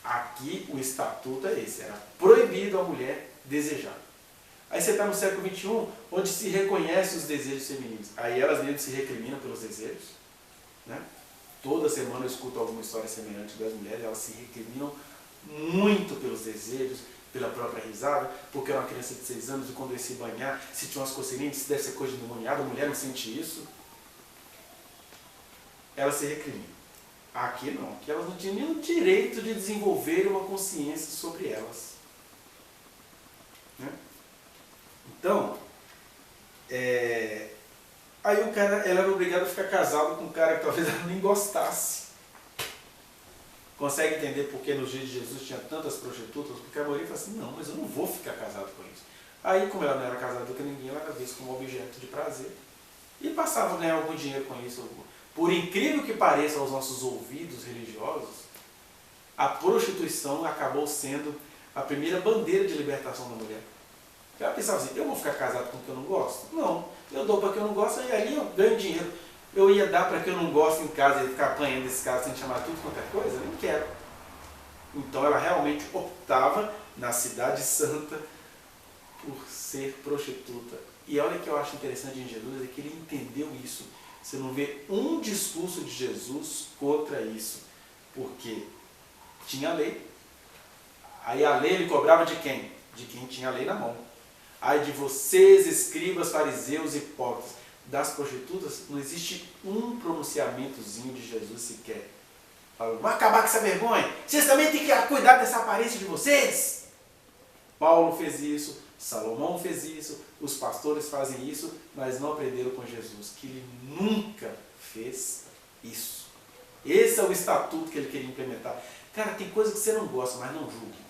Aqui o estatuto é esse, era proibido a mulher desejar. Aí você está no século XXI, onde se reconhece os desejos femininos. Aí elas mesmo se recriminam pelos desejos. Né? Toda semana eu escuto alguma história semelhante das mulheres, elas se recriminam muito pelos desejos, pela própria risada, porque era uma criança de 6 anos e quando ia se banhar, se tinha umas coceirinhas, se deve ser coisa de endemoniado, a mulher não sente isso. Elas se recriminam. Aqui não, que elas não tinham nenhum direito de desenvolver uma consciência sobre elas. Né? Então, aí ela era obrigada a ficar casada com um cara que talvez ela nem gostasse. Consegue entender por que nos dias de Jesus tinha tantas prostitutas? Porque a maioria fala assim, não, mas eu não vou ficar casado com isso. Aí, como ela não era casada com ninguém, ela era vista como objeto de prazer. E passava a ganhar algum dinheiro com isso. Por incrível que pareça aos nossos ouvidos religiosos, a prostituição acabou sendo a primeira bandeira de libertação da mulher. Ela pensava assim, eu vou ficar casado com o que eu não gosto? Não, eu dou para o que eu não gosto e ali eu ganho dinheiro. Eu ia dar para que eu não gosto em casa e ficar apanhando esse cara sem chamar tudo quanto é coisa? Eu não quero. Então ela realmente optava na cidade santa por ser prostituta. E olha o que eu acho interessante em Jesus, é que ele entendeu isso. Você não vê um discurso de Jesus contra isso. Porque tinha a lei. Aí a lei ele cobrava de quem? De quem tinha a lei na mão. Aí de vocês, escribas, fariseus, hipócritas. Das prostitutas, não existe um pronunciamentozinho de Jesus sequer. Falando, vamos acabar com essa vergonha. Vocês também têm que cuidar dessa aparência de vocês. Paulo fez isso, Salomão fez isso, os pastores fazem isso, mas não aprenderam com Jesus, que ele nunca fez isso. Esse é o estatuto que ele queria implementar. Cara, tem coisa que você não gosta, mas não julgue.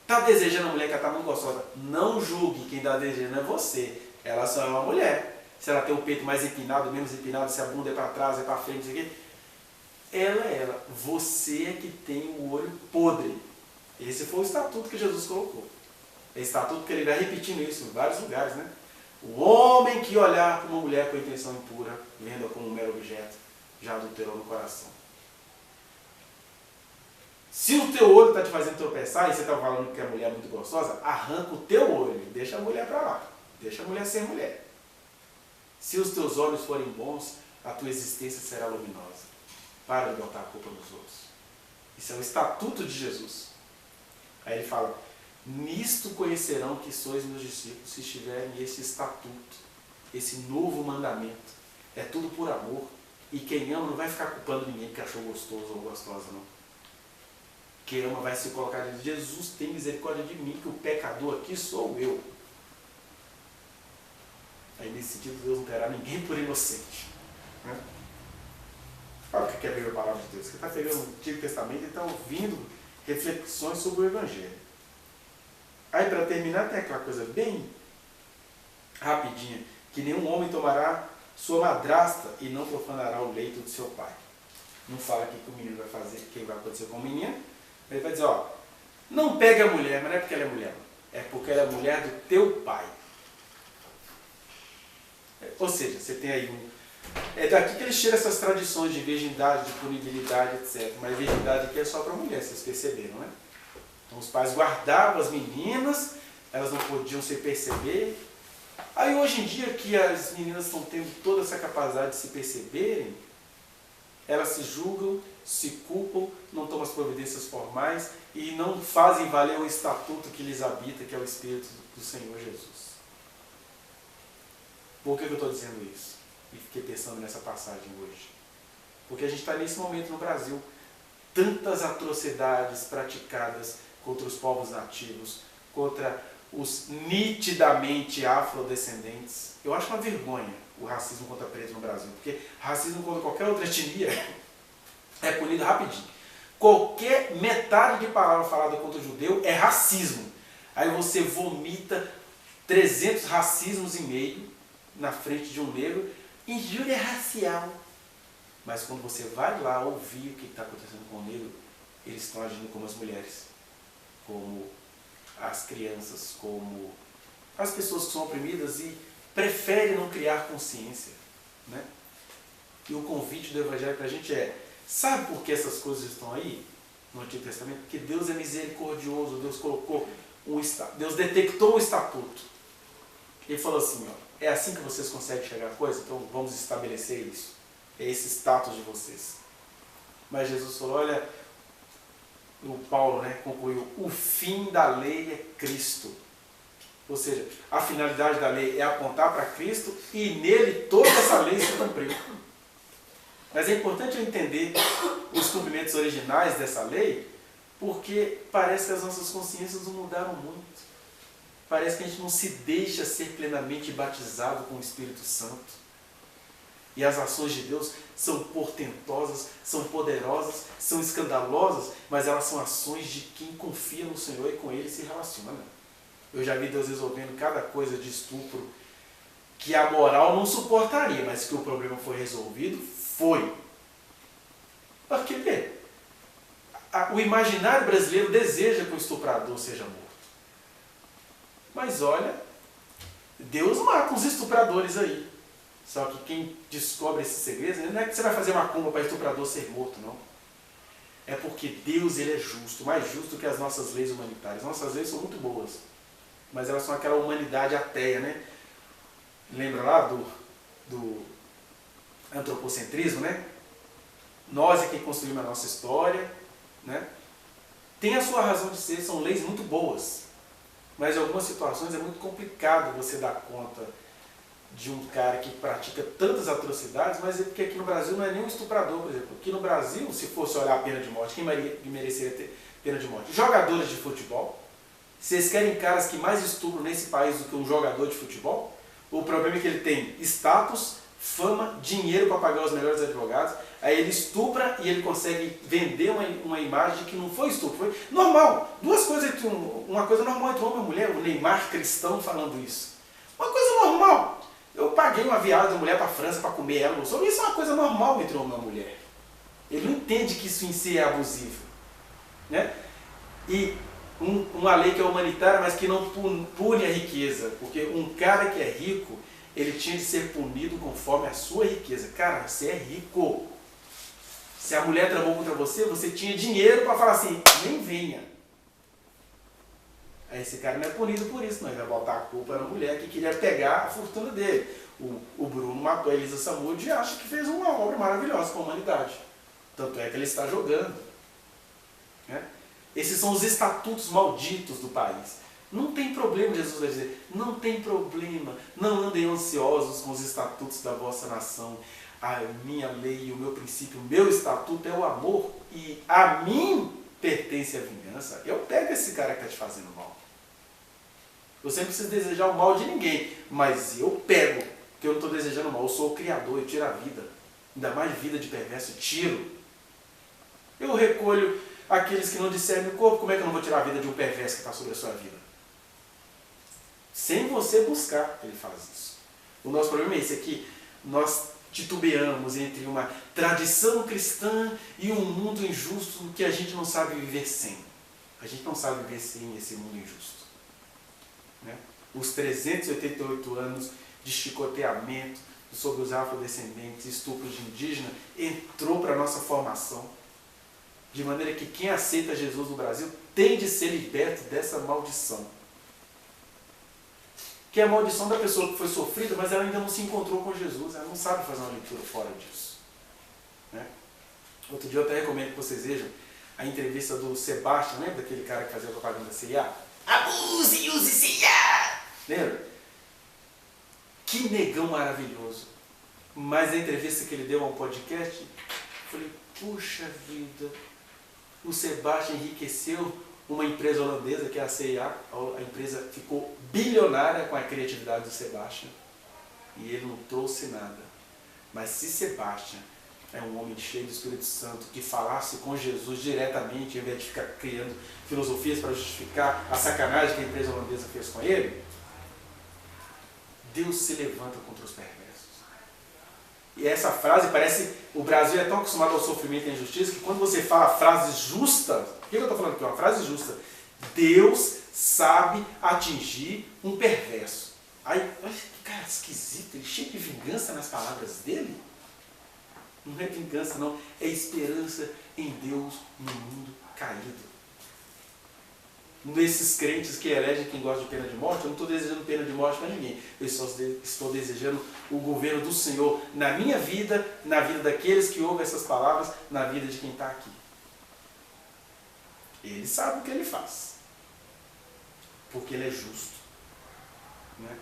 Está desejando a mulher que ela está muito gostosa? Não julgue, quem está desejando é você. Ela só é uma mulher. Se ela tem o peito mais empinado, menos empinado, se a bunda é para trás, é para frente, isso aqui. Ela é ela. Você é que tem o olho podre. Esse foi o estatuto que Jesus colocou. É estatuto que ele vai repetindo isso em vários lugares, né? O homem que olhar para uma mulher com intenção impura, vendo-a como um mero objeto, já adulterou no coração. Se o teu olho está te fazendo tropeçar, e você está falando que a mulher é muito gostosa, arranca o teu olho, deixa a mulher para lá. Deixa a mulher ser mulher. Se os teus olhos forem bons, a tua existência será luminosa. Para de botar a culpa nos outros. Isso é o estatuto de Jesus. Aí ele fala, nisto conhecerão que sois meus discípulos, se estiverem esse estatuto, esse novo mandamento. É tudo por amor. E quem ama não vai ficar culpando ninguém que achou gostoso ou gostosa, não. Quem ama vai se colocar diante de Jesus, tem misericórdia de mim, que o pecador aqui sou eu. Aí nesse sentido Deus não terá ninguém por inocente. Né? Olha o que quer ver a palavra de Deus. Você está pegando o Antigo Testamento e está ouvindo reflexões sobre o Evangelho. Aí para terminar tem aquela coisa bem rapidinha, que nenhum homem tomará sua madrasta e não profanará o leito de seu pai. Não fala aqui que o menino vai fazer, o que vai acontecer com o menino. Ele vai dizer, ó, não pega a mulher, mas não é porque ela é mulher, é porque ela é mulher do teu pai. Ou seja, você tem aí é daqui que eles tiram essas tradições de virgindade, de punibilidade, etc. Mas virgindade aqui é só para mulher, vocês perceberam, né? Então os pais guardavam as meninas, elas não podiam se perceber. Aí hoje em dia que as meninas estão tendo toda essa capacidade de se perceberem, elas se julgam, se culpam, não tomam as providências formais e não fazem valer o estatuto que lhes habita, que é o Espírito do Senhor Jesus. Por que eu estou dizendo isso? E fiquei pensando nessa passagem hoje. Porque a gente está nesse momento no Brasil. Tantas atrocidades praticadas contra os povos nativos, contra os nitidamente afrodescendentes. Eu acho uma vergonha o racismo contra preto no Brasil, porque racismo contra qualquer outra etnia é punido rapidinho. Qualquer metade de palavra falada contra o judeu é racismo. Aí você vomita 300 racismos e meio na frente de um negro. Injúria racial. Mas quando você vai lá ouvir o que está acontecendo com o negro, eles estão agindo como as mulheres, como as crianças, como as pessoas que são oprimidas e preferem não criar consciência. Né? E o convite do Evangelho para a gente é, sabe por que essas coisas estão aí no Antigo Testamento? Porque Deus é misericordioso, Deus colocou Deus detectou um estatuto. Ele falou assim, ó, é assim que vocês conseguem chegar a coisa? Então vamos estabelecer isso. É esse status de vocês. Mas Jesus falou, olha, o Paulo concluiu, o fim da lei é Cristo. Ou seja, a finalidade da lei é apontar para Cristo e nele toda essa lei se cumpriu. Mas é importante eu entender os cumprimentos originais dessa lei, porque parece que as nossas consciências não mudaram muito. Parece que a gente não se deixa ser plenamente batizado com o Espírito Santo. E as ações de Deus são portentosas, são poderosas, são escandalosas, mas elas são ações de quem confia no Senhor e com Ele se relaciona. Eu já vi Deus resolvendo cada coisa de estupro que a moral não suportaria, mas que o problema foi resolvido, foi. Porque o imaginário brasileiro deseja que o estuprador seja morto. Mas olha, Deus mata os estupradores aí. Só que quem descobre esses segredos, não é que você vai fazer macumba para estuprador ser morto, não. É porque Deus ele é justo, mais justo que as nossas leis humanitárias. Nossas leis são muito boas, mas elas são aquela humanidade ateia, né? Lembra lá do antropocentrismo, né? Nós é quem construímos a nossa história, né? Tem a sua razão de ser, são leis muito boas, mas em algumas situações é muito complicado você dar conta de um cara que pratica tantas atrocidades, mas é porque aqui no Brasil não é nem um estuprador, por exemplo. Aqui no Brasil, se fosse olhar a pena de morte, quem mereceria ter pena de morte? Jogadores de futebol. Vocês querem caras que mais estupram nesse país do que um jogador de futebol? O problema é que ele tem status, fama, dinheiro para pagar os melhores advogados, aí ele estupra e ele consegue vender uma imagem que não foi estupro, foi normal. Duas coisas, uma coisa normal entre homem e mulher, o Neymar cristão falando isso. Uma coisa normal. Eu paguei uma viagem da mulher para a França para comer ela. Isso é uma coisa normal entre homem e mulher. Ele não entende que isso em si é abusivo. Né? E uma lei que é humanitária, mas que não pune a riqueza. Porque um cara que é rico, ele tinha de ser punido conforme a sua riqueza. Cara, você é rico. Se a mulher tramou contra você, você tinha dinheiro para falar assim, nem venha. Aí esse cara não é punido por isso, não. Ele vai botar a culpa na mulher que queria pegar a fortuna dele. O Bruno matou a Elisa Samúdio e acha que fez uma obra maravilhosa para a humanidade. Tanto é que ele está jogando. Né? Esses são os estatutos malditos do país. Não tem problema, Jesus vai dizer, não tem problema. Não andem ansiosos com os estatutos da vossa nação. A minha lei, o meu princípio, o meu estatuto é o amor. E a mim pertence a vingança. Eu pego esse cara que está te fazendo mal. Você não precisa desejar o mal de ninguém, mas eu pego, porque eu não estou desejando o mal, eu sou o Criador, eu tiro a vida, ainda mais vida de perverso, eu tiro. Eu recolho aqueles que não discernem o corpo, como é que eu não vou tirar a vida de um perverso que está sobre a sua vida? Sem você buscar, ele faz isso. O nosso problema é esse aqui, nós titubeamos entre uma tradição cristã e um mundo injusto que a gente não sabe viver sem. A gente não sabe viver sem esse mundo injusto. Né? Os 388 anos de chicoteamento sobre os afrodescendentes, estupro de indígena, entrou para a nossa formação. De maneira que quem aceita Jesus no Brasil tem de ser liberto dessa maldição. Que é a maldição da pessoa que foi sofrida, mas ela ainda não se encontrou com Jesus, ela não sabe fazer uma leitura fora disso. Né? Outro dia eu até recomendo que vocês vejam a entrevista do Sebastião, lembra daquele cara que fazia propaganda da CIA? Abuse e use CIA! Lembra? Que negão maravilhoso. Mas a entrevista que ele deu a um podcast falei, puxa vida, o Sebastião enriqueceu uma empresa holandesa, que é a CIA, a empresa ficou bilionária com a criatividade do Sebastião, e ele não trouxe nada. Mas se Sebastião é um homem cheio do Espírito Santo, que falasse com Jesus diretamente, ao invés de ficar criando filosofias para justificar a sacanagem que a empresa holandesa fez com ele, Deus se levanta contra os perversos. E essa frase parece... O Brasil é tão acostumado ao sofrimento e à injustiça que quando você fala frases justas... O que eu estou falando aqui? Uma frase justa. Deus sabe atingir um perverso. Aí, olha que cara esquisito, ele cheio de vingança nas palavras dele. Não é vingança não, é esperança em Deus no mundo caído. Nesses crentes que elegem quem gosta de pena de morte, eu não estou desejando pena de morte para ninguém. Eu só estou desejando o governo do Senhor na minha vida, na vida daqueles que ouvem essas palavras, na vida de quem está aqui. Ele sabe o que ele faz, porque ele é justo, né?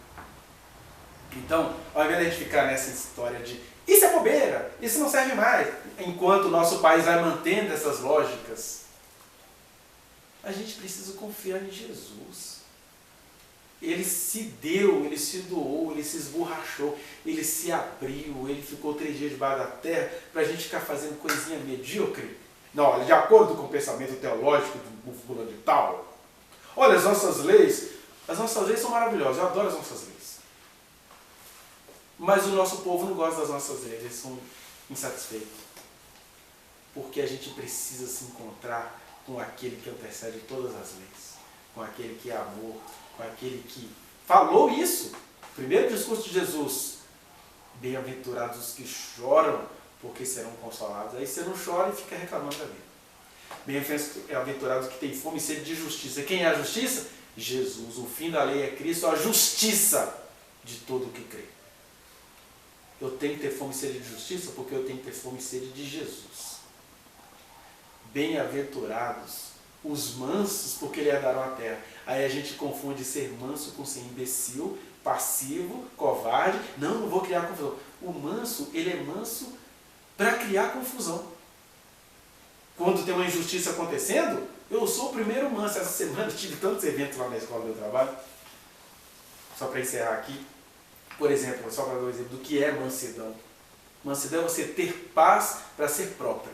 Então, ao invés de a gente ficar nessa história de isso é bobeira, isso não serve mais, enquanto o nosso país vai mantendo essas lógicas, a gente precisa confiar em Jesus. Ele se deu, ele se doou, ele se esborrachou, ele se abriu, ele ficou 3 dias debaixo da terra para a gente ficar fazendo coisinha medíocre. Não, olha, de acordo com o pensamento teológico do fulano de tal, olha, as nossas leis são maravilhosas, eu adoro as nossas leis. Mas o nosso povo não gosta das nossas leis, eles são insatisfeitos. Porque a gente precisa se encontrar com aquele que antecede todas as leis, com aquele que é amor, com aquele que falou isso. Primeiro discurso de Jesus, bem-aventurados os que choram, porque serão consolados. Aí você não chora e fica reclamando da vida. Bem-aventurados que têm fome e sede de justiça. Quem é a justiça? Jesus. O fim da lei é Cristo, a justiça de todo o que crê. Eu tenho que ter fome e sede de justiça porque eu tenho que ter fome e sede de Jesus. Bem-aventurados os mansos, porque lhe herdarão a terra. Aí a gente confunde ser manso com ser imbecil, passivo, covarde. Não vou criar confusão. O manso, ele é manso para criar confusão. Quando tem uma injustiça acontecendo, eu sou o primeiro manso. Essa semana eu tive tantos eventos lá na escola do meu trabalho. Só para encerrar aqui. Por exemplo, só para dar um exemplo do que é mansidão. Mansidão é você ter paz para ser próprio.